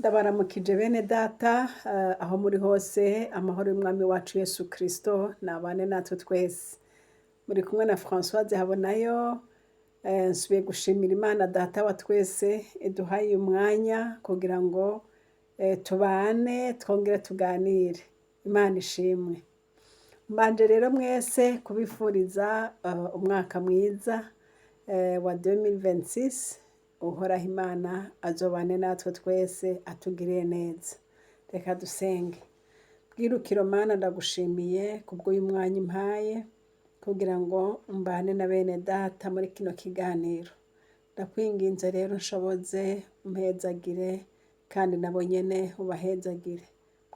Ndabaramukije bene data aho muri hose amahoro y'umwami wacu Yesu Kristo nabane natwe twese muri kumwe na Françoise HABONAYO nsubiye gushimira Imana data wa twese iduhaye uyu mwanya kugira ngo tubane twongere tuganire Imana ishimwe mbanje rero mwese kubifuriza umwaka mwiza wa 2026 uhoraho Imana azobane natwe twese atugirire neza reka dusenge bwirukiro Mana ndagushimiye kubw'uyu mwanya impaye kugira ngo mbane na bene data muri kino kiganiro ndakwinginze rero nshoboze umpezagire kandi nabo nyene ubahezagire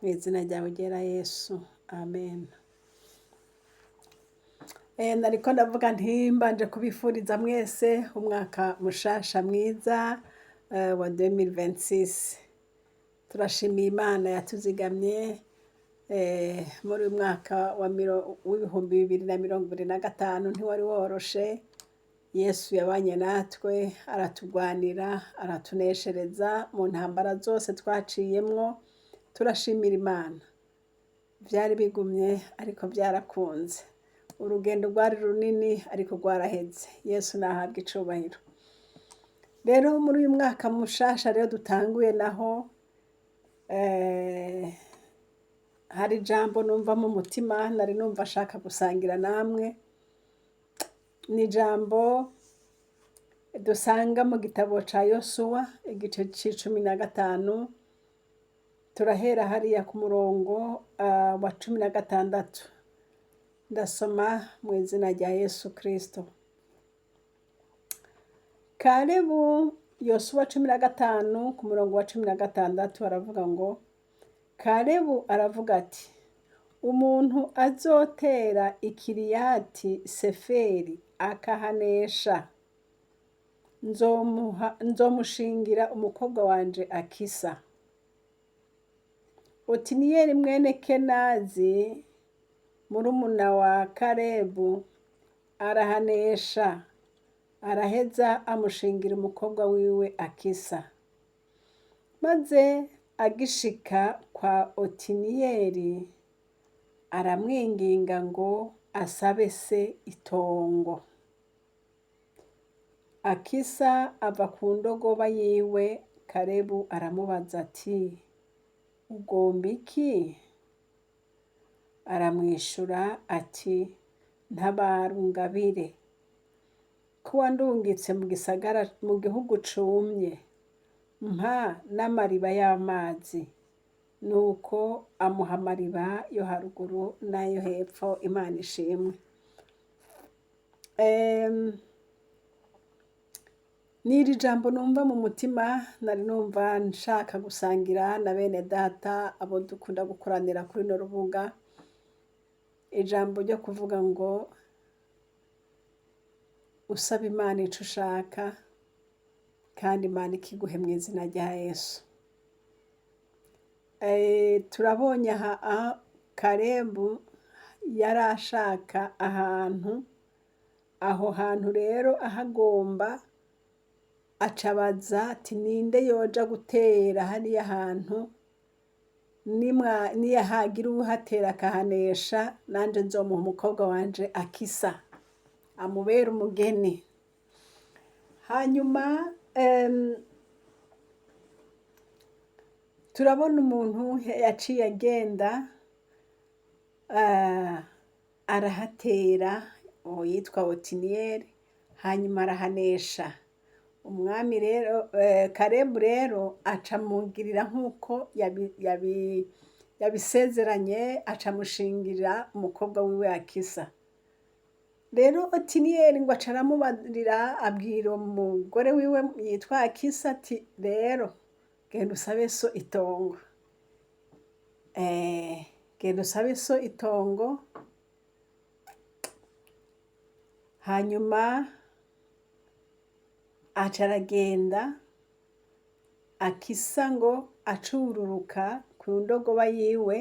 mu izina ryawe ryera Yesu amen. Nariko ndavuga nti mbanje kubifuriza mwese umwaka mushasha mwiza wa 2026 turashimiye Imana yatuzigamye muri uyu mwaka w'ibihumbi 2025 ntiwari woroshe Yesu yabanye natwe aratugwanira aratuneshereza mu ntambara zose twaciyemwo turashimira Imana byari bigumye ariko byarakunze urugendo rwari runini ariko rwaraheze Yesu nahabwa icubahiro rero muri uyu mwaka mushasha rero dutanguye naho hari ijambo numva mu mutima nari numva ashaka gusangira namwe ni ijambo dusanga mu gitabo ca Yosuwa igice c'15 turahera hariya ku murongo wa 16 ndasoma mu izina rya Yesu Kristo. Kalebu Yosuwa 15 ku murongo wa 16 aravuga ngo Kalebu aravuga ati umuntu azotera ikiriyati Seferi akahanesha nzomushingira umukobwa wanje Akisa. Otiniyeli mwene Kenazi murumuna wa Kalebu arahanesha araheza amushingira umukobwa wiwe Akisa maze agishika kwa Otiniyeli aramwinginga ngo asabe se itongo. Akisa ava ku ndogoba yiwe Kalebu aramubaza ati ugomba iki? Aramwishura ati ntabarungabire ko wandungitse mu gisagara mu gihugu cumye mpa n'amariba y'amazi nuko amuha amariba yo haruguru n'ayo hepfo Imana ishimwe. Niri jambo numva mu mutima nari numva nshaka gusangira na bene data abo dukunda gukoranira kuri no rubuga ijambo ryo kuvuga ngo usaba Imana ico ushaka kandi Imana ikiguhe mu izina rya Yesu. Turabonye aha Kalebu yarashaka ahantu aho hantu rero ahagomba acabaza ati ninde yoja gutera hariya hantu niyahagira uhatera akahanesha nanje nzomuha umukobwa wanje Akisa amubera umugeni. Hanyuma turabona umuntu yaciye agenda arahatera yitwa Otiniyeli hanyuma arahanesha umwami rero Kalebu rero acamugirira nk'uko yabisezeranye acamushingira umukobwa wiwe Akisa. Rero Otiniyeli ngo acaramubarira abwira umugore wiwe yitwa Akisa ati rero genda usabe so itongo genda usabe so itongo hanyuma acaragenda Akisa ngo acururuka ku ndogoba yiwe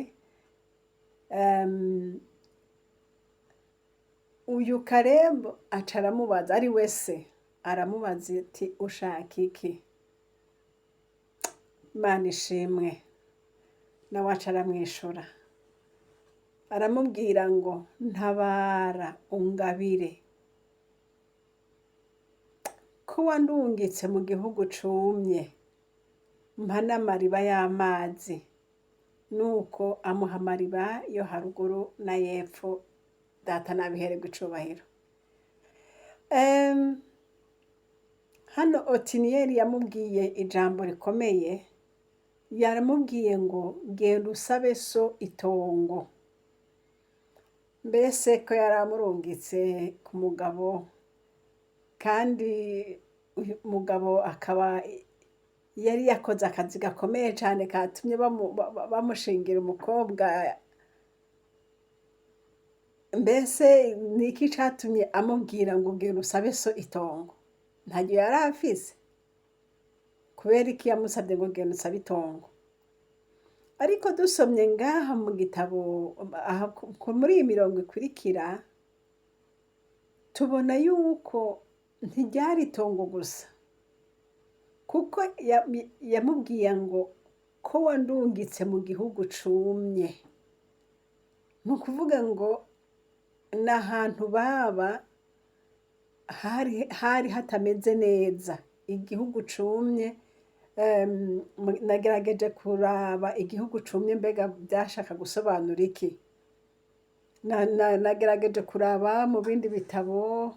uyu Kalebu acaramubaza ari wese aramubaza ati ushaka iki? Imana ishimwe. Nawe aca aramwishura aramubwira ngo ntabara ungabire ko wandungitse mu gihugu cumye mpa n'amariba y'amazi. Nuko amuha amariba yo haruguru na y'epfo. Data nabihererwe icubahiro. Hano Otiniyeli yamubwiye ijambo rikomeye, yaramubwiye ngo genda usabe so itongo. Mbese ko yaramurungitse ku mugabo, kandi uyu mugabo akaba yari yakoze akazi gakomeye cyane katumye bamushingira umukobwa. Mbese ni iki catumye amubwira ngo genda usabe so itongo? Ntaryo yari afise. Kubera iki yamusabye ngo genda usabe itongo? Ariko dusomye ngaha mu gitabo muri iyi mirongo ikurikira, tubona yuko ntiryari itongo gusa, kuko yamubwiye ngo ko wandungitse mu gihugu cumye. Ni ukuvuga ngo n'ahantu baba hari hatameze neza. Igihugu cumye, nagerageje kuraba igihugu cumye mbega byashaka gusobanura iki. Nagerageje kuraba mu bindi bitabo,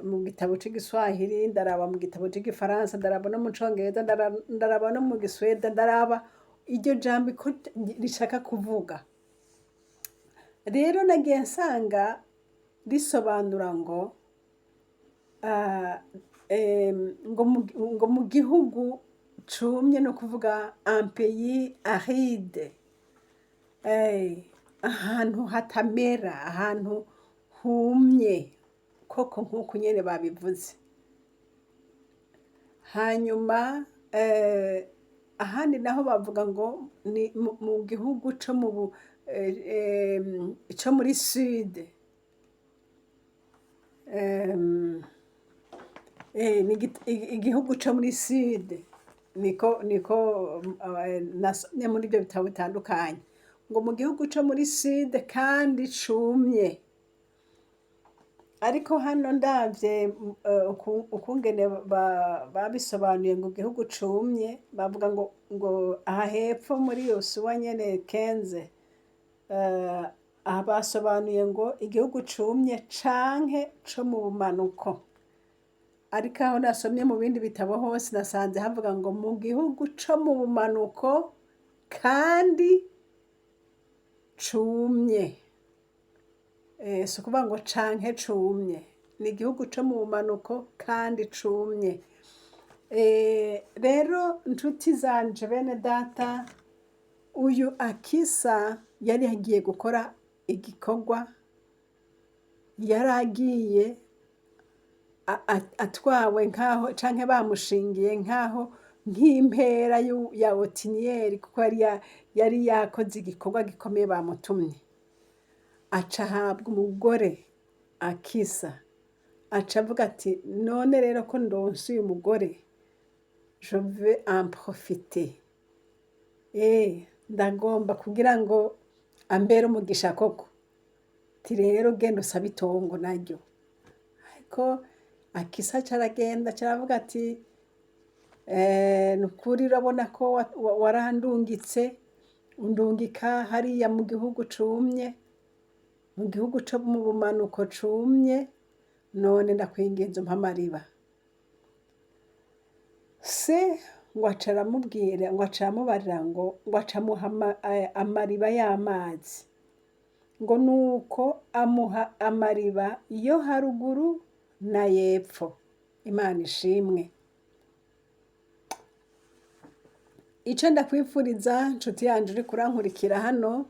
mu gitabo c'igiswahili, ndaraba mu gitabo c'igifaransa, ndaraba no mu congereza, ndaraba no mu giswede, ndaraba iryo jambo ko rishaka kuvuga. Rero nagiye nsanga risobanura ngo mu gihugu cumye, no kuvuga un pays aride, ahantu hatamera, ahantu humye koko nk'uko nyene babivuze. Hanyuma ahandi naho bavuga ngo ni mu gihugu co muri sud, igihugu co muri sud, niko nasomye muri ibyo bitabo bitandukanye, ngo mu gihugu co muri sud kandi cumye. Ariko hano ndavye ukungene babisobanuye ngo igihugu cumye, bavuga ngo aha hepfo muri Yosuwa nyene 15, aha basobanuye ngo igihugu cumye canke co mu bumanuko. Ariko aho nasomye mu bindi bitabo hose nasanze havuga ngo mu gihugu co mu bumanuko kandi cumye. Si ukuvuga ngo canke cumye, ni igihugu co mu bumanuko kandi cumye. Rero nshuti zanje, bene data, uyu Akisa yari yagiye gukora igikorwa, yari agiye atwawe nkaho canke bamushingiye nkaho nk'impera ya Otiniyeli, kuko yari yakoze igikorwa gikomeye bamutumye. Aca ahabwa umugore Akisa, aca avuga ati none rero ko ndonse uyu mugore, je veux en profiter, ndagomba kugira ngo ambere umugisha koko. Ti rero genda usabe itongo naryo. Ariko Akisa caragenda caravuga ati nukuri urabona ko warandungitse, undungika hariya mu gihugu cumye, mu gihugu co mu bumanuko cumye, none ndakwinginze umpe amariba. Se ngo aca aramubwira, ngo aca amubarira ngo aca amuha amariba y'amazi. Ngo nuko amuha amariba yo haruguru na y'epfo. Imana ishimwe. Ico ndakwifuriza nshuti yanje uriko urankurikira hano,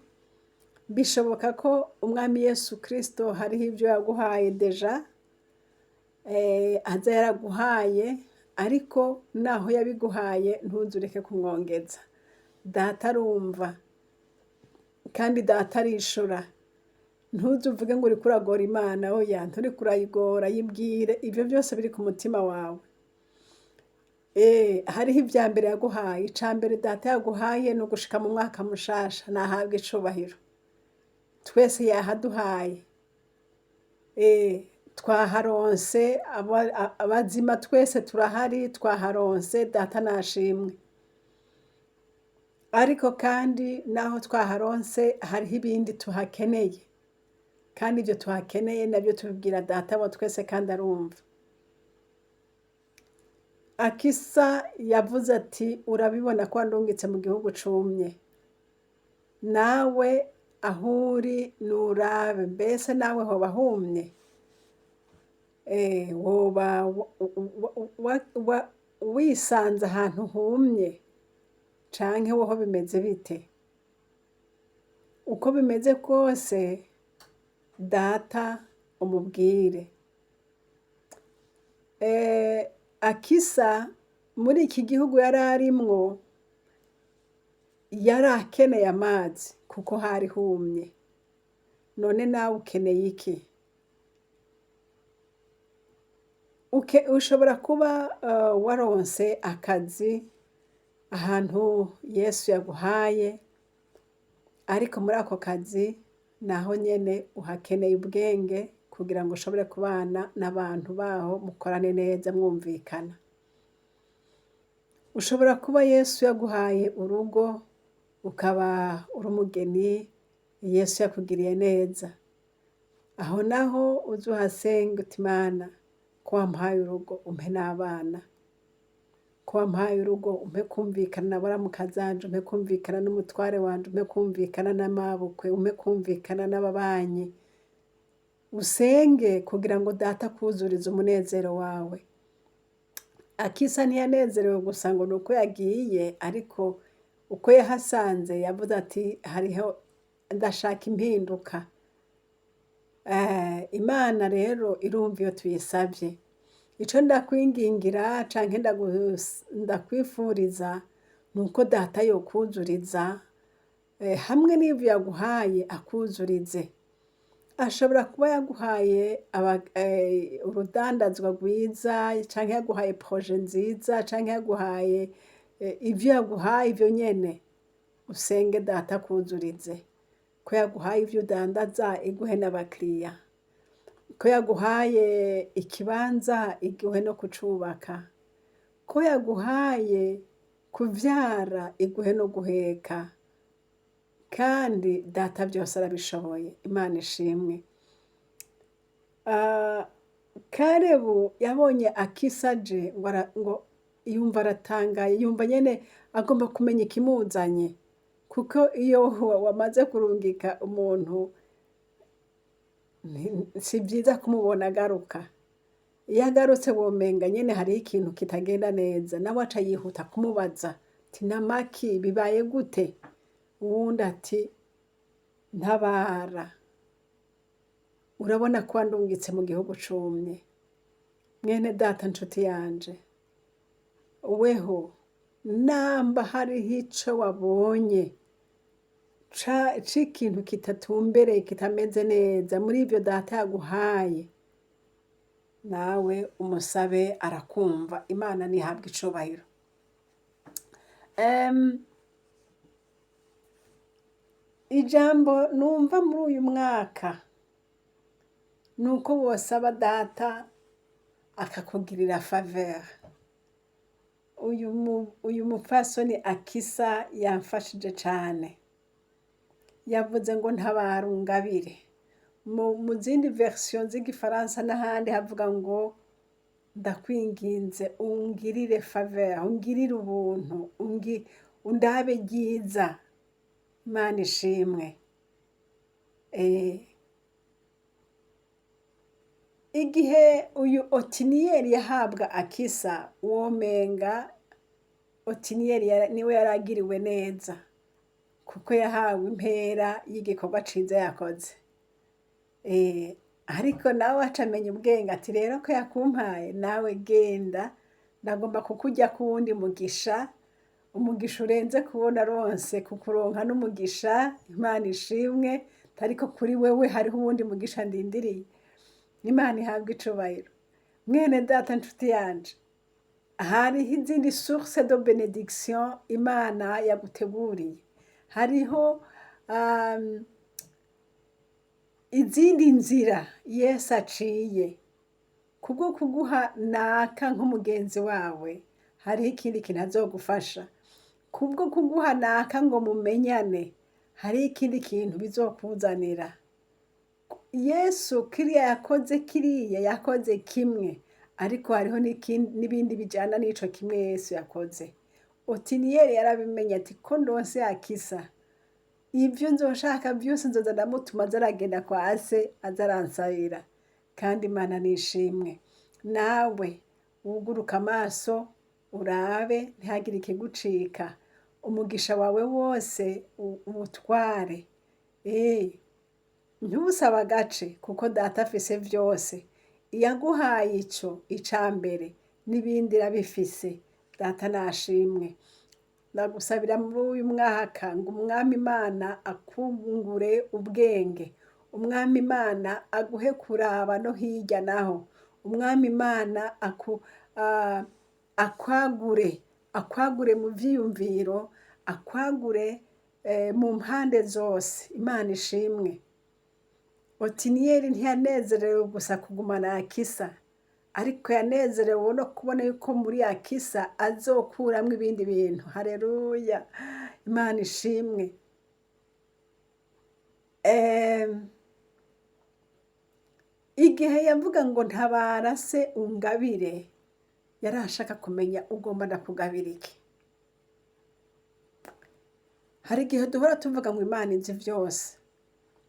bishoboka ko umwami Yesu Kristo hariho ivyo yaguhaye deja, aza yaraguhaye, ariko naho yabiguhaye ntuzureke kumwongeza. Data arumva kandi data arishura. Ntuzuvuge ngo uriko uragora Imana, oya, nturiko urayigora, yibwire ivyo byose biri ku mutima wawe. hariho ivya mbere yaguhaye. Ica mbere data yaguhaye ni ugushika mu mwaka mushasha, nahabwe icubahiro. Twese yahaduhaye. Twaharonse, abazima twese turahari, twaharonse, data nashimwe. Ariko kandi naho twaharonse hariho ibindi tuhakeneye. Kandi ivyo tuhakeneye navyo tubibwira data wa twese kandi arumva. Akisa yavuze ati urabibona ko wandungitse mu gihugu cumye. Nawe aho uri nurabe, mbese nawe hoba humye? Woba wisanze ahantu humye canke woho bimeze bite? Uko bimeze kose data umubwire. Akisa muri iki gihugu yari arimwo yari akeneye amazi kuko hari humye. None nawe ukeneye iki? Ushobora kuba waronse akazi ahantu Yesu yaguhaye, ariko muri ako kazi naho nyene uhakeneye ubwenge kugira ngo ushobore kubana n'abantu baho mukorane neza mwumvikana. Ushobora kuba Yesu yaguhaye urugo, ukaba uri umugeni, Yesu yakugiriye neza. Aho naho uzuhasenga uti Mana, ko wampaye urugo umpe n'abana. Ko wampaye urugo umpe kumvikana na baramukazanje, umpe kumvikana n'umutware wanje, umpe kumvikana n'amabukwe, umpe kumvikana n'ababanyi. Usenge kugira ngo data akuzurize umunezero wawe. Akisa ntiyanezerewe gusa ngo nuko yagiye, ariko uko yahasanze yavuze ati hariho ndashaka impinduka. Imana rero irumva iyo tuyisavye. Ico ndakwingingira canke ndakwifuriza nuko data yokuzuriza, hamwe n'ivyo yaguhaye akuzurize. Ashobora kuba yaguhaye urudandazwa rwiza, canke yaguhaye proje nziza, canke yaguhaye ivyo yaguhaye ivyo nyene. Usenge data akuzurize. Ko yaguhaye ivyo udandaza iguhe n'abakiriya. Ko yaguhaye ikibanza iguhe no kucubaka. Ko yaguhaye kuvyara iguhe no guheka. Kandi data vyose arabishoboye. Imana ishimwe. Karebu yabonye Akisa aje ngo yumva aratangaye, yumva nyene agomba kumenya ikimuzanye. Kuko iyo wamaze kurungika umuntu si vyiza kumubona agaruka. Iyo agarutse womenga nyene hariho ikintu kitagenda neza. Nawe aca yihuta kumubaza ati namaki bibaye gute? Uwundi ati ntabara. Urabona ko wandungitse mu gihugu cumye. Mwene data nshuti yanje, weho namba hariho ico wabonye c'ikintu kitatumbereye kitameze neza muri ivyo data yaguhaye, nawe umusabe arakumva. Imana nihabwe icubahiro. Ijambo numva muri uyu mwaka nuko wosaba data akakugirira faveur. Uyu mupfasoni Akisa yamfashije cane. Yavuze ngo ntabarungabire. Mu zindi version z'igifaransa n'ahandi havuga ngo ndakwinginze ungirire faveur, ungirire ubuntu, undabe ryiza. Imana ishimwe. Igihe uyu Otiniyeli yahabwa Akisa, womenga Otiniyeli niwe yaragiriwe neza, kuko yahawe impera y'igikorwa ciza yakoze. Ariko nawe acamenya ubwenge ati rero ko yakumpaye, nawe genda, ndagomba kukurya kuwundi mugisha, umugisha urenze kubona ronse, kukuronka n'umugisha. Imana ishimwe. Ariko kuri wewe hariho uwundi mugisha ndindiriye. Imana ihabwe icubahiro. Mwene data nshuti yanje, hariho izindi source de benediction imana yaguteguriye, hariho izindi nzira Yesu aciye kubwo kuguha naka nk'umugenzi wawe. Hariho ikindi kintu azogufasha kubwo kuguha naka ngo mumenyane, hariho ikindi kintu bizokuzanira. Yesu kiriya yakoze, kiriya yakoze kimwe, ariko hariho n'ibindi bijyana n'ico kimwe Yesu yakoze. Otiniyeli yarabimenye ati ko ndose akisa, ibyo nzoshaka byose nzoza ndamutuma azaragenda kwa se azaransabira. Kandi Imana nishimwe. Nawe wuguruka amaso urabe ntihagire ikigucika, umugisha wawe wose uwutware. Ntusaba agace kuko data afise vyose. Iyaguhaye ico icambere n'ibindi irabifise. Data nashimwe. Ndagusabira muri uyu mwaka ngo Umwami Imana akungure ubwenge, Umwami Imana aguhe kuraba no hirya naho, Umwami Imana akwagure mu vyiyumviro, akwagure mu mpande zose. Imana ishimwe. Otiniyeli ntiyanezerewe gusa kugumana akisa, ariko yanezerewe no kubona yuko muri akisa azokuramwo ibindi bintu. Haleluya, Imana ishimwe. Igihe yavuga ngo ntabara se ungabire, yarashaka kumenya ugomba ndakugabira iki. Hari igihe duhora tuvuga ngo Imana izi vyose,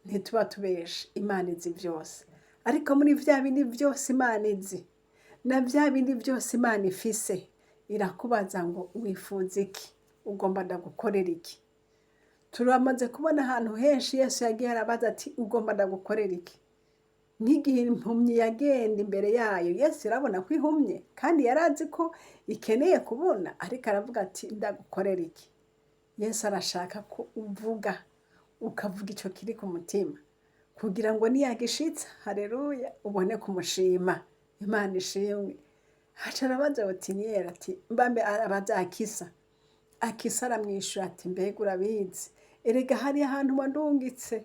ntituba tubesha. Imana izi vyose, ariko muri vya bindi vyose Imana izi na vya bindi vyose Imana ifise, irakubaza ngo wifuza iki, ugomba ndagukorera iki. Turamaze kubona ahantu henshi Yesu yagiye arabaza ati ugomba ndagukorera iki. Nk'igihe impumyi yagenda imbere yayo, Yesu irabona ko ihumye kandi yarazi ko ikeneye kubona, ariko aravuga ati ndagukorera iki. Yesu arashaka ko uvuga, ukavuga ico kiri ku mutima, kugira ngo niyagishitsa, haleluya, ubone kumushima. Imana ishimwe. Haca arabaza Otiniyeli ati mbambe arabaza akisa. Akisa aramwishura ati mbega urabizi, erega hari ahantu wandungitse.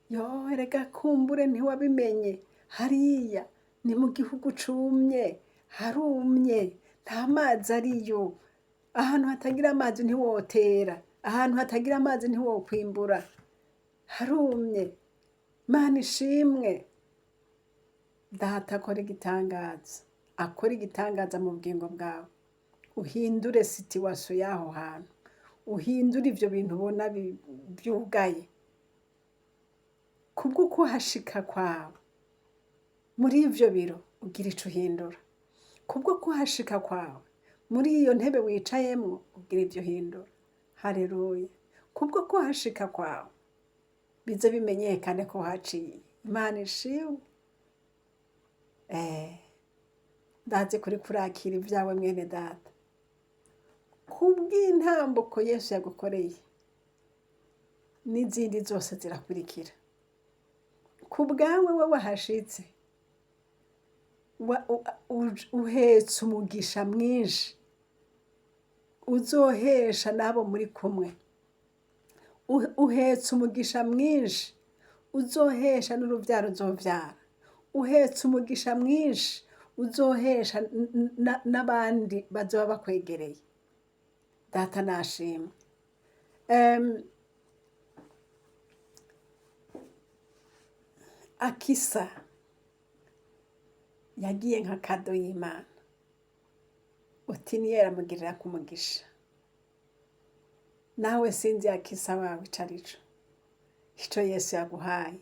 Yo, erega kumbure ntiwabimenye, hariya ni mu gihugu cumye, harumye, nta mazi ariyo. Ahantu hatagira amazi ntiwotera, ahantu hatagira amazi ntiwokwimbura, harumye. Imana ishimwe. Data akora igitangaza, akora igitangaza mu bugingo bwawe. Uhindure situation y'aho hantu, uhindure ivyo bintu ubona byugaye. Kubwo kuhashika kwawe muri ivyo biro, ugira ico uhindura. Kubwo kuhashika kwawe muri iyo ntebe wicayemwo, ugira ivyo uhindura. Haleluya. Kubwo kuhashika kwawe bize bimenyekane ko haciye. Imana ishimwe. Ndazi kuri kurakira ivyawe mwene data, kubw'intambuko Yesu yagukoreye, n'izindi zose zirakurikira. Kubwawe we wahashitse, uhetse umugisha mwinshi uzohesha n'abo muri kumwe. Uhetse umugisha mwinshi uzohesha n'uruvyaro uzovyara. Uhetse umugisha mwinshi uzohesha n'abandi bazoba bakwegereye. Data nashimwe. Akisa yagiye nka kado y'Imana. Otiniyeli amugirira ku mugisha. Nawe sinzi akisa wawe icarico, ico Yesu yaguhaye.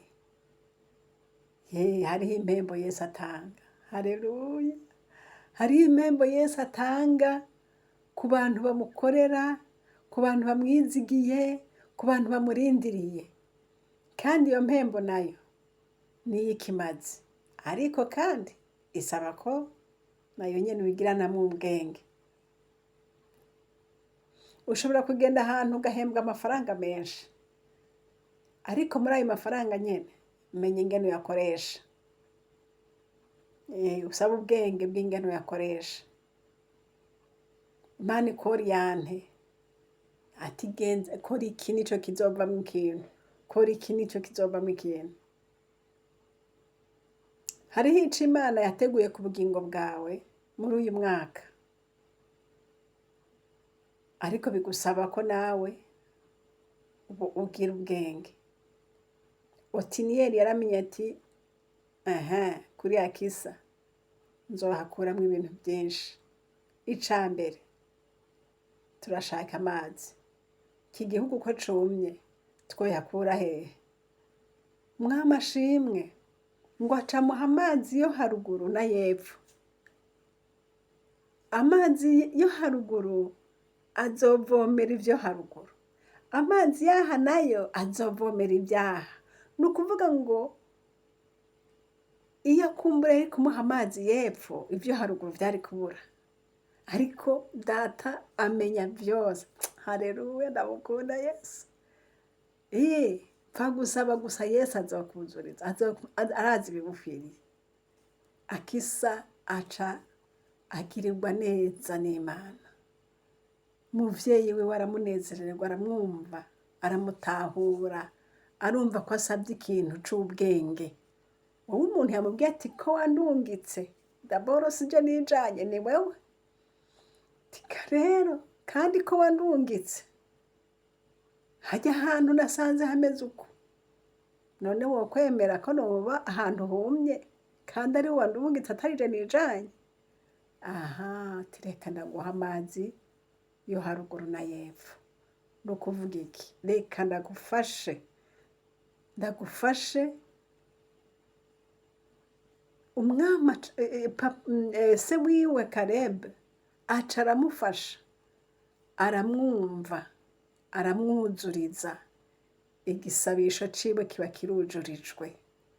Hariho impembo Yesu atanga. Haleluya. Hariho impembo Yesu atanga ku bantu bamukorera, ku bantu bamwizigiye, ku bantu bamurindiriye. Kandi iyo mpembo nayo niyo ikimazi, ariko kandi isaba ko nayo nyene wigiranamwo ubwenge. Ushobora kugenda ahantu ugahembwa amafaranga menshi, ariko muri ayo mafaranga nyene menya ingene uyakoresha. Usaba ubwenge bw'ingene uyakoresha. Imana ikora yante ati genza kora iki nico kizovamwo ikintu, kora iki nico kizovamwo ikintu. Hariho ico Imana yateguye ku bugingo bwawe muri uyu mwaka, ariko bigusaba ko nawe ugira ubwenge. Otiniyeli yaramenye ati kuri Akisa nzohakuramwo ibintu byinshi. Ica mbere turashaka amazi. Iki gihugu ko cumye twoyakura hehe? Umwami ashimwe ngo acamuha amazi yo haruguru na y'epfo. Amazi yo haruguru azovomera ivyo haruguru, amazi yaha nayo azovomera ibyaha. Ni ukuvuga ngo iyo kumbura yari kumuha amazi y'epfo, ivyo haruguru vyari kubura, ariko data amenya vyose. Haleluya, ndamukunda Yesu. Pfa gusaba gusa Yesu azokuzuriza, arazi ibigufiriye. Akisa aca agirirwa neza n'Imana. Umuvyeyi we waramunezererwa, aramwumva, aramutahura, arumva ko asabye ikintu c'ubwenge. Wowe umuntu yamubwiye ati ko wandungitse, daboro sije nijanye, ni wewe. Tika rero kandi ko wandungitse, hajya ahantu nasanze hameze uko, none wokwemera ko noba ahantu humye kandi ari wandungitse atarije nijanye? Tireka ndaguha amazi yo haruguru na y'epfo. Ni ukuvuga iki? Reka ndagufashe umwami se wiwe Karebe aca aramufasha, aramwumva, aramwuzuriza, igisabisho ciwe kiba kirujurijwe.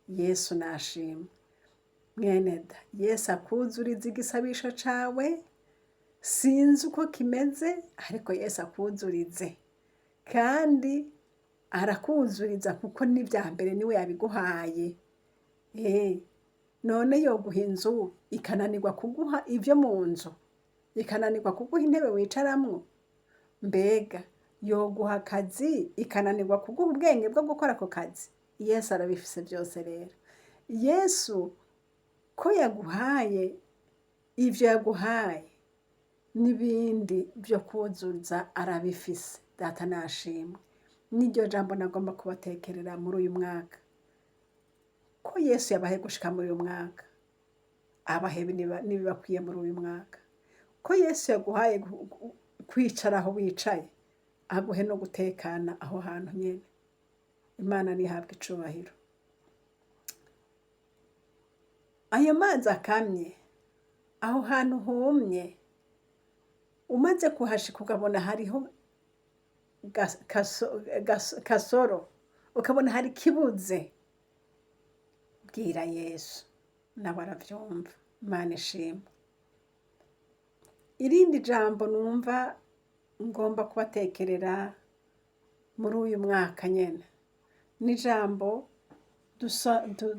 Yesu nashimwe. Mweneda, Yesu akuzuriza igisabisho cawe, sinzi uko kimeze, ariko Yesu akuzurize. Kandi arakuzuriza kuko n'ivya mbere niwe yabiguhaye. None yoguha inzu ikananirwa kuguha ivyo mu nzu, ikananirwa kuguha intebe wicaramwo? Mbega yoguha akazi ikananirwa kuguha ubwenge bwo gukora ako kazi? Yesu arabifise byose rero. Yesu ko yaguhaye ivyo yaguhaye, n'ibindi vyo kuzuza arabifise. Data nashimwe. Niryo jambo nagomba kubatekerera muri uyu mwaka. Ko Yesu yabahe gushika muri uyu mwaka, abahe n'ibibakwiye muri uyu mwaka. Ko Yesu yaguhaye kwicara aho wicaye, aguhe no gutekana aho hantu nyene. Imana nihabwe icubahiro. Ayo mazi akamye, aho hantu humye, umaze kuhashika ukabona hariho kasoro, ukabona hari kibuze, bwira Yesu, nawe aravyumva. Imana ishimwe. Irindi jambo numva ngomba kubatekerera muri uyu mwaka nyene, ni jambo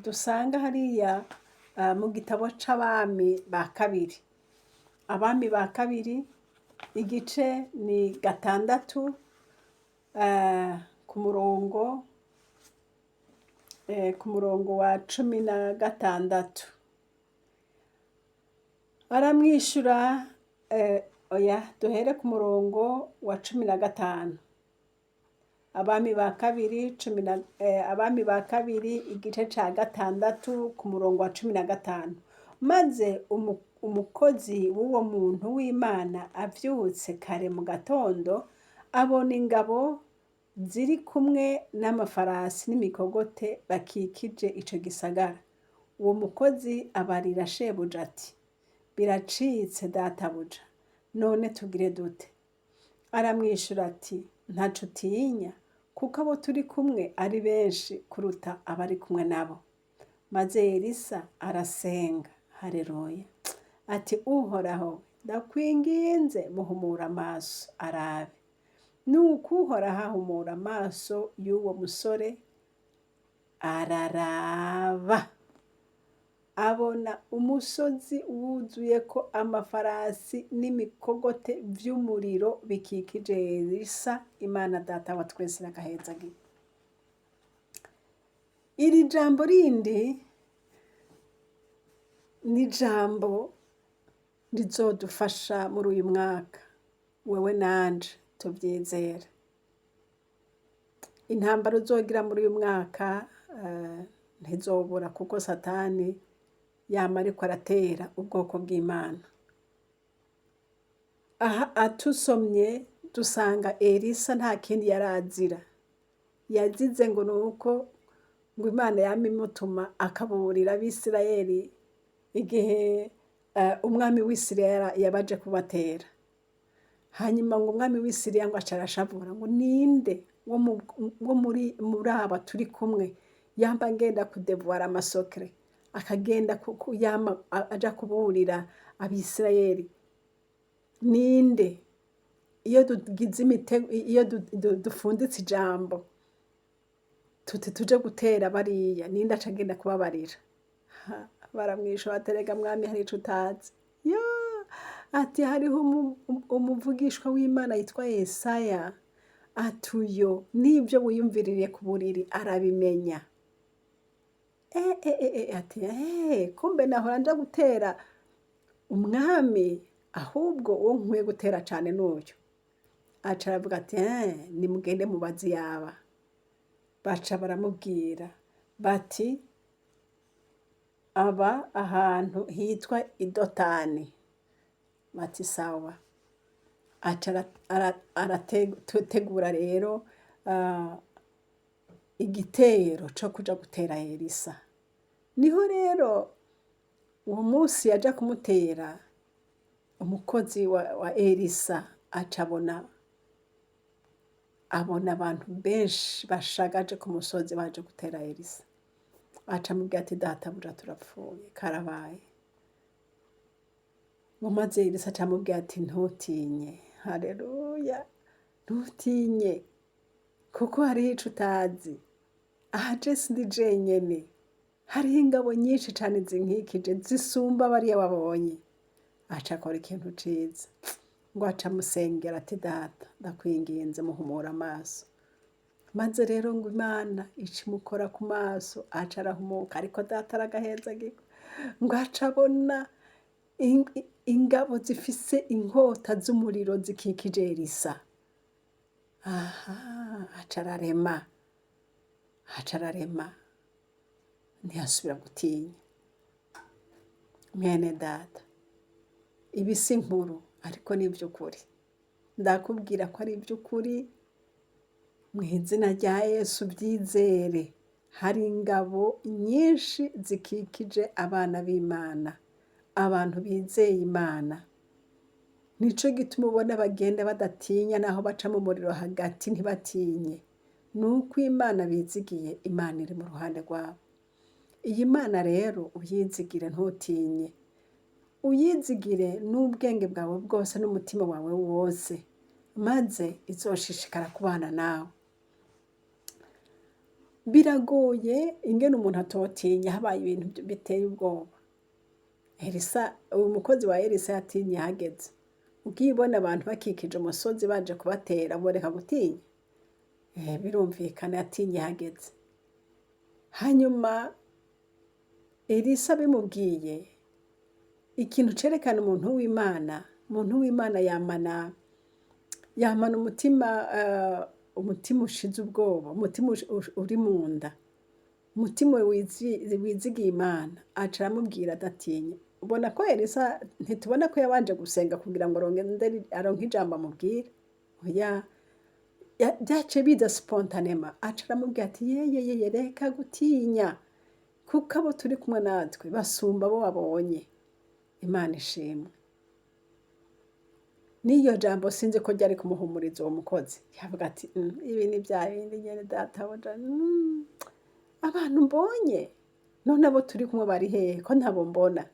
dusanga hariya mu gitabo c'abami ba kabiri. Abami ba kabiri igice ni 6 ku murongo wa 16. Aramwishura, duhere ku murongo wa 15. Abami ba kabiri igice ca 6 ku murongo wa 15. Maze umukozi w'uwo muntu w'Imana avyutse kare mu gatondo, abona ingabo ziri kumwe n'amafarasi n'imikogote bakikije ico gisagara. Uwo mukozi abarira shebuja ati, biracitse databuja, none tugire dute? Aramwishura ati, ntaco utinya, kuko abo turi kumwe ari benshi kuruta abari kumwe nabo. Maze Elisa arasenga, haleluya, ati, Uhoraho, ndakwinginze muhumura amaso arabe. Nuko Uhoraho ahumura amaso y'uwo musore, araraba. abona umusozi wuzuye ko amafarasi n'imikogote vy'umuriro bikikije Elisa. Imana data wa twese n'agahezagira. Iri jambo rindi ni ijambo rizodufasha muri uyu mwaka, wewe nanje tuvyizere. Intambara uzogira muri uyu mwaka ntizobura, kuko Satani yama ariko aratera ubwoko bw'Imana. Aha atusomye dusanga Elisa nta kindi yarazira, yazize ngo nuko ngo Imana yama imutuma akaburira Abisirayeli igihe umwami w'Isirayeli yabaje kubatera. Hanyuma ngo umwami w'Isirayeli ngo aca arashavura ngo ninde wo muri aba turi kumwe yamba agenda kudevuara amasokre, akagenda yama aja kuburira Abisirayeli. Ninde iyo tugize imitego, iyo dufunditse ijambo tuti tuje gutera bariya, ninde aca agenda kubabarira? Baramwisha baterega mwami hari ico utazi. Ati hariho umuvugishwa w'Imana yitwa Yesaya, atuyo n'ibyo wiyumviririye ku buriri arabimenya. Ati kumbe nahora nja gutera umwami, ahubwo uwo nkwiye gutera cane n'uyu. Aca aravuga ati nimugende mubazi yaba. Baca baramubwira bati aba ahantu hitwa Idotani. Bati sawa. Aca arategura rero igitero co kuja gutera Elisa. Niho rero uwo munsi yaja kumutera, umukozi wa Elisa aca abona abantu benshi bashagaje ku musozi baje gutera Elisa. Aca amubwira ati databuja turapfuye, karabaye. Maze Elisa aca amubwira ati ntutinye, haleluya, ntutinye, kuko hariho ico utazi. Aha je sindi jenyene, hariho ingabo nyinshi cane zinkikije zisumba bariya wabonye. Aca akora ikintu ciza, ngo aca amusengera ati data ndakwinginze muhumura amaso. Maze rero ngo Imana ica imukora ku maso, aca arahumuka. Ariko data aragahezagirwa, ngo aca abona ingabo zifise inkota z'umuriro zikikije Elisa. Aca ararema, ntiyasubira gutinya. Mwene data, ibi si inkuru ariko ni ivy'ukuri. Ndakubwira ko ari ivy'ukuri, mw'izina rya Yesu byizere. Hari ingabo nyinshi zikikije abana b'Imana, abantu bizeye Imana. Nico gituma ubona bagenda badatinya, naho baca mu muriro hagati ntibatinye. Nuko Imana bizigiye, Imana iri mu ruhande rwabo. Iyi Mana rero uyizigire ntutinye, uyizigire n'ubwenge bwawe bwose n'umutima wawe wose, maze izoshishikara kubana nawe. Biragoye ingene umuntu atotinya habaye ibintu biteye ubwoba. Elisa, uyu mukozi wa Elisa yatinye hageze. Ukibona abantu bakikije umusozi baje kubatera, boreka gutinya? Birumvikana yatinye hageze. Hanyuma Elisa bimubwiye, ikintu cerekana umuntu w'Imana yamana umutima ushize ubwoba, umutima uri mu nda, umutima wizigiye Imana. Aca aramubwira adatinya. Ubona ko Elisa, ntitubona ko yabanje gusenga kugira ngo aronke ijambo amubwira. Oya, byace biza spontanema. Aca aramubwira ati yeye reka gutinya, kuko abo turi kumwe natwe basumba abo wabonye. Imana ishimwe. Niyo jambo sinzi ko ryari kumuhumuriza uwo mukozi. Yavuga ati ibi ni bya bindi nyene databuja, abantu mbonye none abo turi kumwe bari hehe ko ntabo mbona?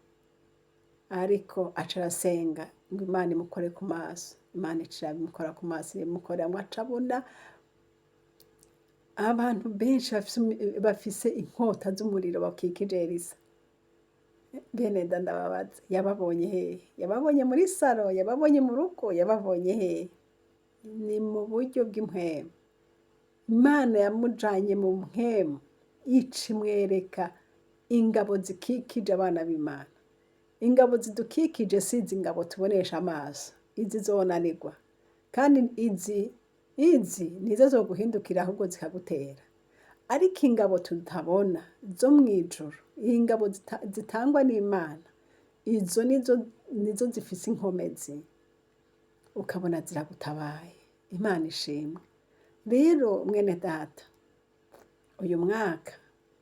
Ariko aca arasenga ngo Imana imukore ku maso. Imana ica imukora ku maso, imukorera ngo aca abona abantu benshi bafise inkota z'umuriro bakikije Elisa. bene ndababaza yababonye hehe? Yababonye muri saro, yababonye mu rugo, yababonye hehe? Ni mu buryo bw'impwemu. Imana yamujanye mu mpwemu ica imwereka ingabo zikikije abana b'Imana. Ingabo zidukikije si izi ngabo tubonesha amaso, izi zonanirwa. Kandi izi nizo zoguhindukira ahubwo zikagutera. Ariko ingabo tutabona zo mw'ijuru, ingabo zitangwa n'Imana, izo nizo zifise inkomezi, ukabona ziragutabaye. Imana ishimwe. Rero mwene data, uyu mwaka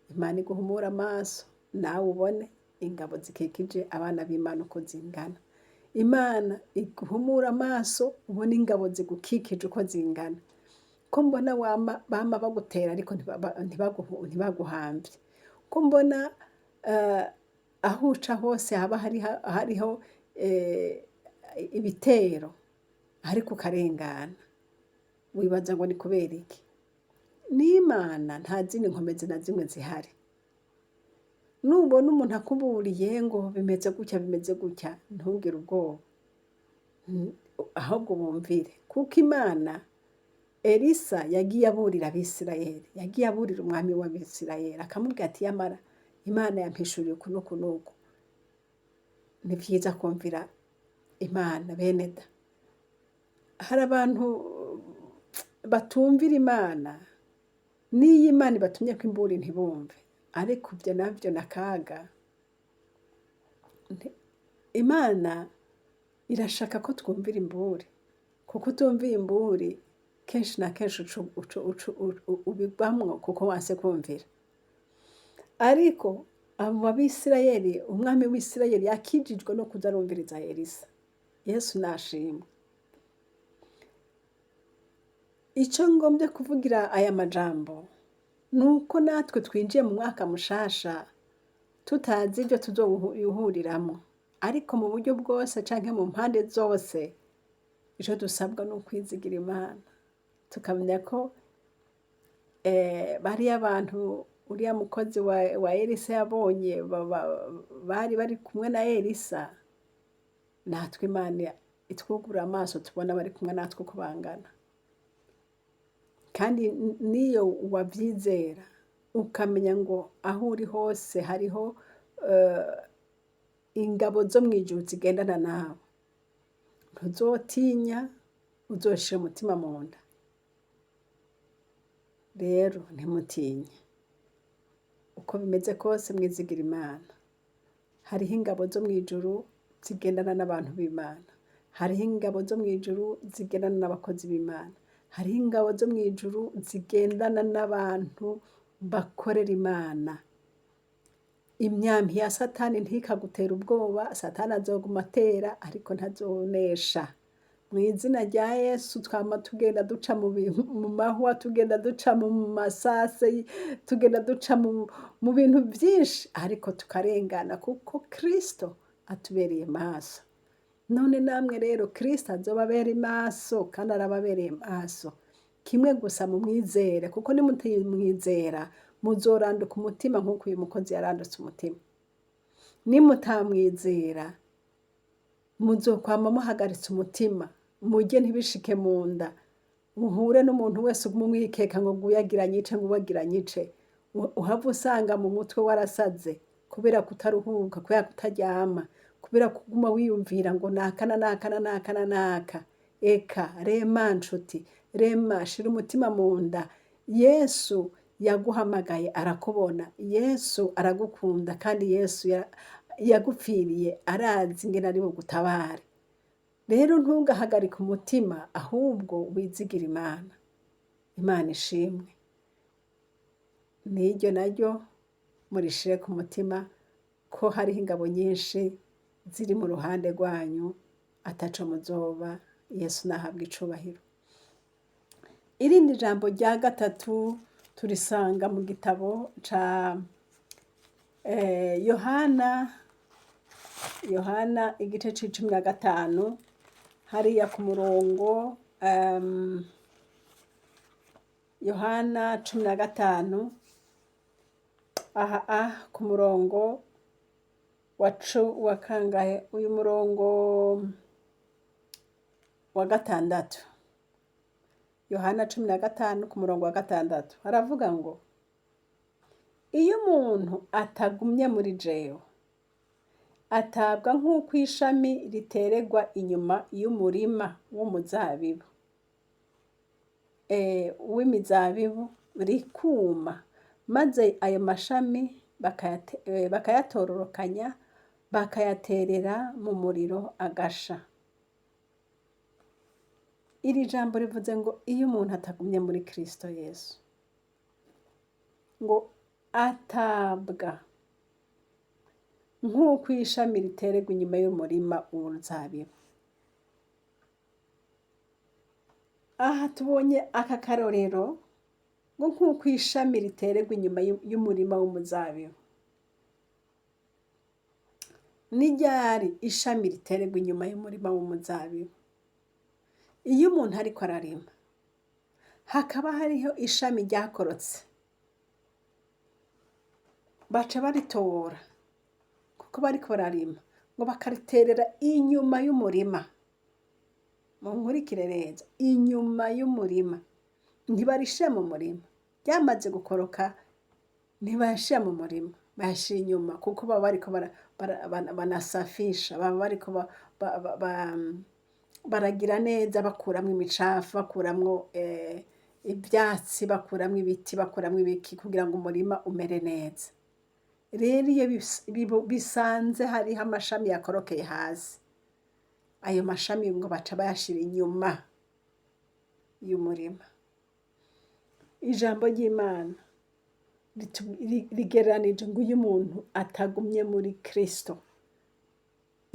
Imana iguhumura amaso nawe ubone ingabo zikikije abana b'Imana uko zingana. Imana iguhumura amaso ubone ingabo zigukikije uko zingana. Ko mbona bama bagutera ariko ntibaguhamvye. Ko mbona aho uca hose haba hariho ibitero ariko ukarengana. Wibaza ngo ni kubera iki? N'Imana nta zindi nkomezi na zimwe zihari. Nubona umuntu akuburiye ngo bimeze gutya, ntugire ubwoba. Ahubwo bumvire. Kuko Imana, Elisa yagiye aburira Abisirayeli, yagiye aburira umwami w'Abisirayeli, akamubwira ati yamara Imana yampishuriye uku n'uku n'uku. Ni vyiza kumvira Imana bene da. Hari abantu batumvira Imana, n'iyo Imana ibatumye ko imburi ntibumve. Ariko ivyo navyo nakaga. Imana irashaka ko twumvira imburi. Kuko utumviye imburi, kenshi na kenshi ubigwamwo kuko wanse kumvira. Ariko abo Abisirayeli, umwami w'Isirayeli yakijijwe no kuza arumviriza Elisa. Yesu nashimwe. Ico ngombye kuvugira aya majambo, nuko natwe twinjiye mu mwaka mushasha tutazi ivyo tuzohuriramwo. Ariko mu buryo bwose canke mu mpande zose, ico dusabwa ni ukwizigira Imana. Tukamenya ko bariya abantu uriya mukozi wa Elisa yabonye bari kumwe na Elisa, natwe Imana itwugurura amaso tubona bari kumwe natwe uko bangana. Kandi niyo wavyizera ukamenya ngo aho uri hose hariho ingabo zo mw'ijuru zigendana nawe, ntuzotinya, uzoshira umutima mu nda. Rero ntimutinye. Uko bimeze kose mwizigira Imana. Hariho ingabo zo mw'ijuru zigendana n'abantu b'Imana. Hariho ingabo zo mw'ijuru zigendana n'abakozi b'Imana. Hariho ingabo zo mw'ijuru zigendana n'abantu bakorera Imana. Imyampi ya Satani ntikagutera ubwoba. Satani azoguma atera ariko ntazonesha. Mw'izina rya Yesu twama tugenda duca mu mahwa, tugenda duca mu masase, tugenda duca mu bintu vyinshi ariko tukarengana kuko Kristo atubereye maso. None namwe rero Kristo azobabera maso kandi arababereye maso. Kimwe gusa mu mwizere, kuko nimutamwizera muzoranduka umutima nk'uko uyu mukozi yarandutse umutima. Nimutamwizera muzokwama muhagaritse umutima, murye ntibishike mu nda, muhure n'umuntu wese umwikeka ngo nguyagira nyice ngo ubagira nyice. Uhava usanga mu mutwe warasaze kubera kutaruhuka, kubera kutaryama, kubera kuguma wiyumvira ngo naka. Eka rema nshuti, rema shira umutima mu nda. Yesu yaguhamagaye arakubona. Yesu aragukunda kandi Yesu yagupfiriye arazi ingene ari bugutabare. Rero ntugahagarike umutima ahubwo wizigira Imana. Imana ishimwe. N'iryo naryo murishire ku mutima ko hariho ingabo nyinshi ziri mu ruhande rwanyu ataco muzoba. Yesu nahabwa icubahiro. Irindi jambo rya gatatu turisanga mu gitabo ca Yohana igice c'15 hariya ku murongo Yohana 15 ku murongo wa kangahe uyu murongo wa gatandatu, Yohana 15 ku murongo wa gatandatu haravuga ngo iyo umuntu atagumye muri jewe atabwa nk'uko ishami riteregwa inyuma y'umurima w'umuzabibu w'imizabibu rikuma, maze ayo mashami bakayatororokanya bakayaterera mu muriro agasha. Iri jambo rivuze ngo iyo umuntu atagumye muri Kristo Yesu, ngo atabwa nk'uko ishami riteregwa inyuma y'umurima w'umuzabibu. Aha tubonye aka karorero ngo nk'uko ishami riteregwa inyuma y'umurima w'umuzabibu. Ni ryari ishami riteregwa inyuma y'umurima w'umuzabibu? Iyo umuntu ariko ararima hakaba hariho ishami ryakorotse, baca baritora kuko bariko bararima ngo bakariterera inyuma y'umurima. Munkurikire neza, inyuma y'umurima, ntibarishira mu murima. Ryamaze gukoroka ntibashira mu murima, bashira inyuma kuko baba bariko banasafisha, baba bariko baragira neza, bakuramwo imicafu, bakuramwo ivyatsi, bakuramwo ibiti, bakuramwo ibiki kugira ngo umurima umere neza. Rero iyo bisanze hariho amashami yakorokeye hasi, ayo mashami ngo baca bayashira inyuma y'umurima. Ijambo ry'Imana rigereranije ngo iyo umuntu atagumye muri Kristo,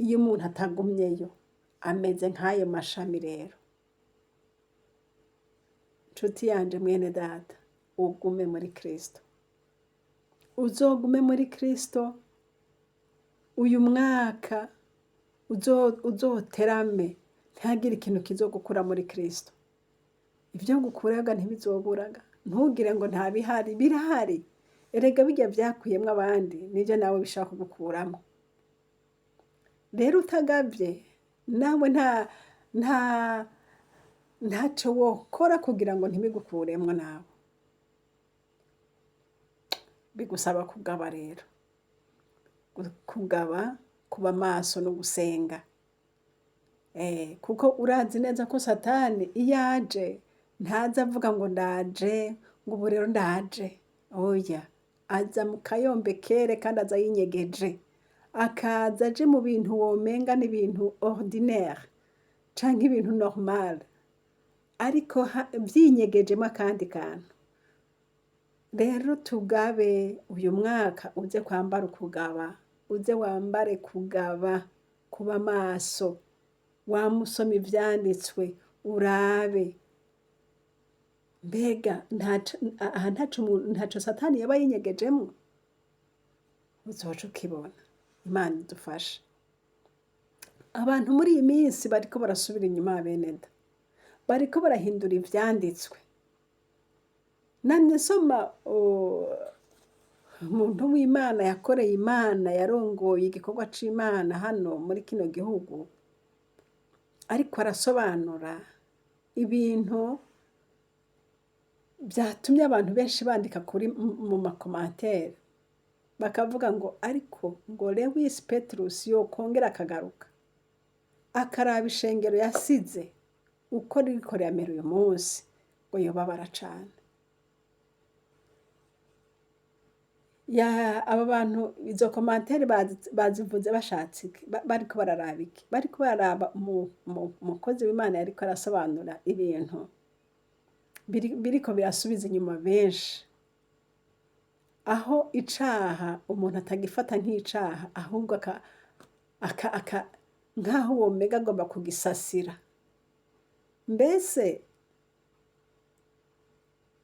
iyo umuntu atagumyeyo ameze nk'ayo mashami. Rero nshuti yanje, mwene data, ugume muri Kristo, uzogume muri Kristo. Uyu mwaka uzoterame, ntihagire ikintu kizogukura muri Kristo. Ibyo gukuraga ntibizoburaga, ntugire ngo nta bihari, birahari. Erega bijya byakuyemwo abandi nibyo nawe bishaka kugukuramo. Rero utagavye nawe ntaco wokora kugira ngo ntibigukuremwo nawe. Bigusaba kugaba rero, kugaba, kuba maso no gusenga. Kuko urazi neza ko Satani iyo aje ntaza avuga ngo ndaje, ngo ubu rero ndaje. Oya, aza mu kayombekere kandi aza yinyegeje. Akaza aje mu bintu womenga n'ibintu ordinaire canke ibintu normal, ariko vyinyegejemo akandi kantu. Rero tugabe uyu mwaka, uze kwambara ukugaba, uze wambare kugaba, kuba maso, wamusoma ivyanditswe, urabe mbega ntaco Satani yaba yinyegejemwo. Uzoca ukibona. Imana idufashe. Abantu muri iyi minsi bariko barasubira inyuma, beneda, bariko barahindura ivyanditswe. Namye nsoma umuntu w'Imana yakoreye Imana, yarongoye igikorwa c'Imana hano muri kino gihugu, ariko arasobanura ibintu byatumye abantu benshi bandika kuri mu makomantere, bakavuga ngo ariko ngo Lewis Petrus yokongera akagaruka akaraba ishengero yasize uko ririko riramera uyu munsi, ngo yobabara cane. Aba bantu izo komantere bazivuze bashatse iki? Bariko bararaba iki? Bariko bararaba umukozi w'Imana yariko arasobanura ibintu biriko birasubiza inyuma benshi, aho icaha umuntu atagifata nk'icaha, ahubwo nk'aho womega agomba kugisasira. Mbese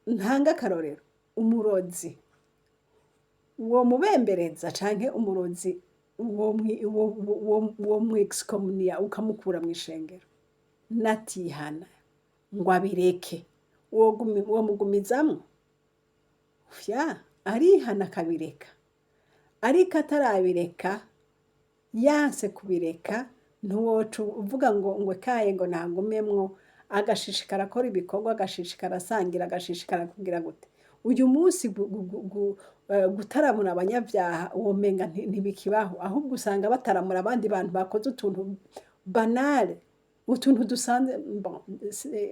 ntanga akarorero, umurozi uwo mubembereza canke umurozi uwo mwexcommunia ukamukura mu ishengero, natihana ngo abireke, uwo mugumizamwo, arihana akabireka. Ariko atarabireka yanse kubireka ntiwoca uvuga ngo kaye ngo ntagumemwo, agashishikara akora ibikorwa, agashishikara asangira, agashishikara kugira gute. Uyu munsi gutaramura abanyabyaha womenga ntibikibaho, ahubwo usanga bataramura abandi bantu bakoze utuntu banale, utuntu dusanzwe,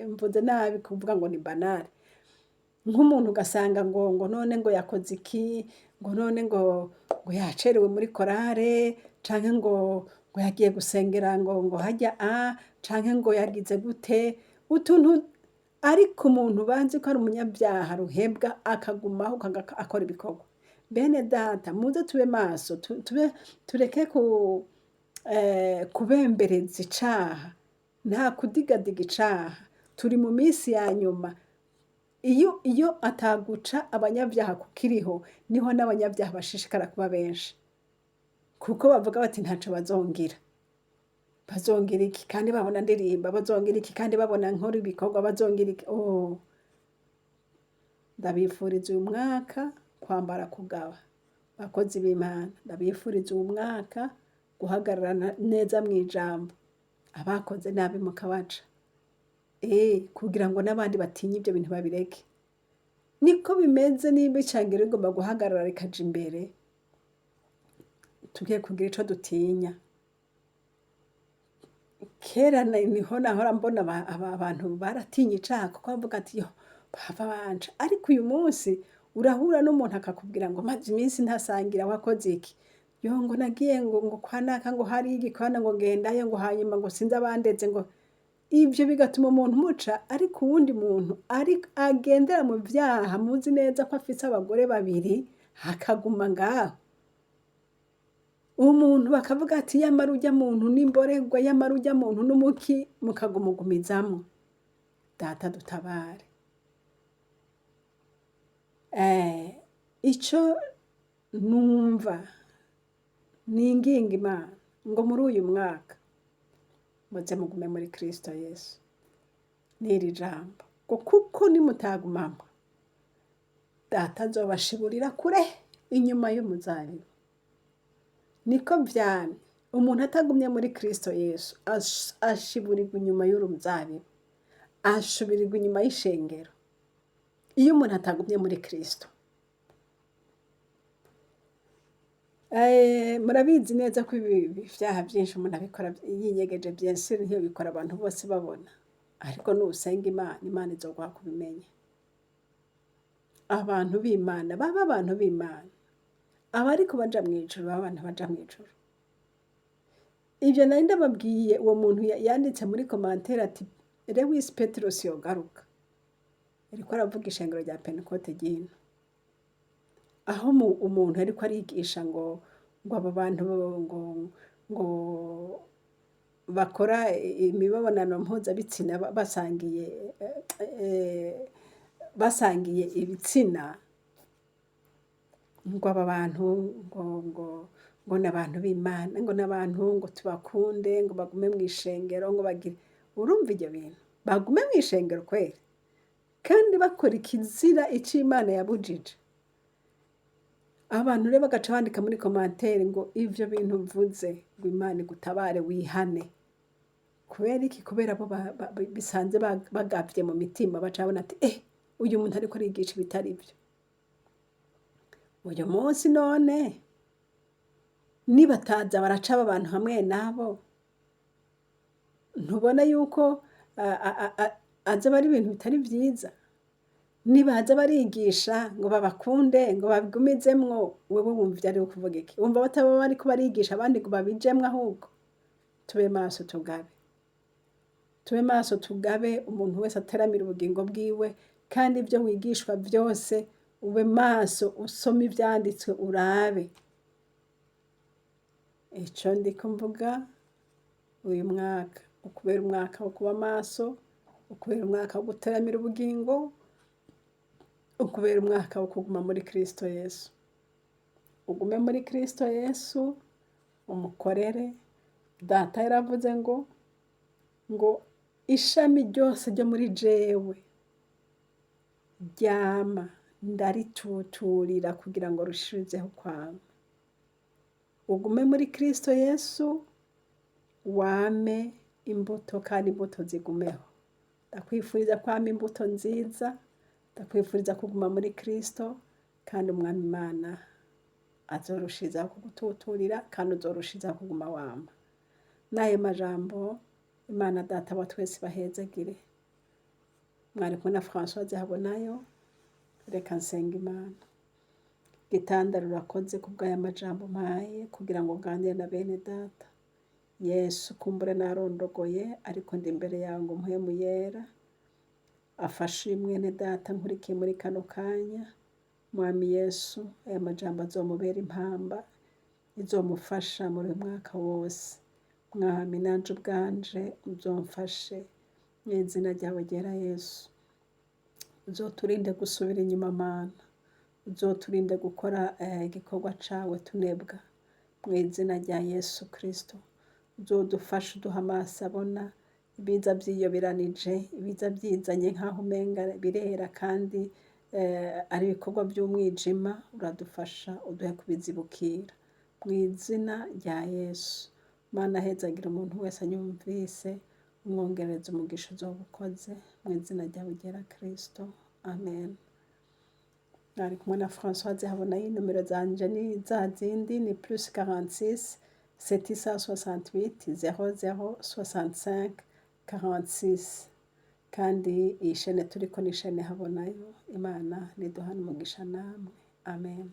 mvuze nabi kuvuga ngo ni banale. Nk'umuntu ugasanga ngo none ngo yakoze iki, ngo none ngo yacerewe muri korale, canke ngo yagiye gusengera ngo hajya canke ngo yagize gute, utuntu ariko umuntu banzi ko ari umunyabyaha ruhebwa akagumaho akora ibikorwa. Bene data muze tube maso, tureke kubembereza icaha, nta kudigadiga icaha. Turi mu minsi ya nyuma, iyo ataguca abanyabyaha kukiriho, niho n'abanyabyaha bashishikara kuba benshi, kuko bavuga bati ntaco bazongira. Bazongira iki kandi babona ndirimba, bazongira iki kandi babona nkora ibikorwa, bazongira iki. Ndabifuriza uyu mwaka kwambara kugaba, bakozi b'Imana. Ndabifuriza uyu mwaka guhagarara neza mw'ijambo, abakoze nabi mukabaca, kugira ngo n'abandi batinye ibyo bintu babireke. Niko bimeze niba icangiro rigomba guhagarara rikaja imbere, tugiye kugira ico dutinya. Kera niho nahora mbona abantu baratinye icaha, kuko bavuga ati yo bava banje. Ariko uyu munsi urahura n'umuntu akakubwira ngo maze iminsi ntasangira, wakoze iki? Yo ngo nagiye ngo kwa naka, ngo hari igikwana, ngo ngendayo, ngo hanyuma ngo sinzi abandeze, ngo ivyo bigatuma umuntu muca. Ariko uwundi muntu agendera mu vyaha, muzi neza ko afise abagore babiri, hakaguma ngaho, umuntu bakavuga ati yamara urya muntu n'imborerwa, yamara urya muntu n'umuki, mukagumugumizamwo. Data dutabare. Ico numva ninginga Imana ngo muri uyu mwaka muze mugume muri Kristo Yesu, n'iri jambo, ngo kuko nimutagumamwo Data azobashiburira kure inyuma y'umuzabibu. Niko vyamye, umuntu atagumye muri Kristo Yesu ashiburirwa inyuma y'uruzabibu, ashiburirwa inyuma y'ishengero. Iyo umuntu atagumye muri Kristo, murabizi neza ko ibyaha byinshi umuntu abikora yinyegeje, byinshi ntiyo bikora abantu bose babona, ariko nusenga Imana izoguha kubimenya. Abantu b'Imana baba abantu b'Imana, abariko baja mw'ijuru baba abantu baja mw'ijuru. Ivyo nari ndababwiye uwo muntu yanditse muri commentaire ati Lewis Petros yogaruka, ariko aravuga ishengero rya Pentecote ryino, aho umuntu ariko arigisha ngo abo bantu ngo bakora imibonano mpuzabitsina basangiye ibitsina, ngo aba bantu ngo n'abantu b'Imana, ngo n'abantu ngo tubakunde, ngo bagume mw'ishengero, ngo bagire. Urumva ivyo bintu? Bagume mw'ishengero kweri, kandi bakora ikizira ico Imana yabujije. Abantu rero bagaca bandika muri commentaire ngo ivyo bintu mvuze ngo Imana igutabare wihane. Kubera iki? Kubera bo bisanze bagavye mu mitima, baca babona ati uyu muntu ariko arigisha ibitari byo. Uyu munsi none nibataza baraca abantu hamwe nabo, ntubona yuko aza bari ibintu bitari vyiza? Nibaza barigisha ngo babakunde, ngo babigumizemwo, wewe wumva ivyo ari kuvuga iki? Wumva bataba bariko barigisha abandi ngo babijemwo? Ahubwo tube maso tugabe, tube maso tugabe, umuntu wese ateramira ubugingo bwiwe, kandi ibyo wigishwa byose ube maso, usome ivyanditswe urabe. Ico ndiko mvuga uyu mwaka, ukubera umwaka wo kuba maso, ukubera umwaka wo guteramira ubugingo, ukubera umwaka wo kuguma muri Kristo Yesu. Ugume muri Kristo Yesu, umukorere. Data yaravuze ngo ishami ryose ryo muri jewe ryama ndarituturira kugira ngo rushirizeho kwama. ugume muri Kristo Yesu, wame imbuto kandi imbuto zigumeho. Ndakwifuriza kwama imbuto nziza, ndakwifuriza kuguma muri Kristo, kandi Umwami Imana azorushizaho kugututurira kandi uzorushizaho kuguma wama. N'ayo majambo Imana Data wa twese bahezagire. Mwari kumwe na Françoise Habonayo, reka nsenga Imana. Gitanda rurakoze kubw'aya majambo mpaye kugira ngo nganire na bene data. Yesu kumbure narondogoye ariko ndi imbere yawe ngo mpwemu yera afashe mwene data nkurikiye muri kano kanya. Mwami Yesu, aya majambo azomubera impamba izomufasha muri uyu mwaka wose. Mwami nanje ubwanje uzomfashe mu izina ryawe ryera Yesu. Uzoturinde gusubira inyuma Mana, uzoturinde gukora igikorwa cawe tunebwa mu izina rya Yesu Kristo. Uzodufashe uduha amaso abona ibiza vyiyoberanije, ibiza vyizanye nk'aho umenga birera kandi ari ibikorwa vy'umwijima. Uradufasha uduhe kubizibukira mu izina rya Yesu. Mana hezagira umuntu wese anyumvise, umwongereza umugisha uzoba ukoze mu izina ryawe ryera Kristo. Amen. Nari kumwe na Françoise Habonayo. Nomero zanje ni za zindi, ni +46 768 00 65 46. Kandi iyi shene turiko ni shene Habonayo. Imana niduhane umugisha namwe. Amen.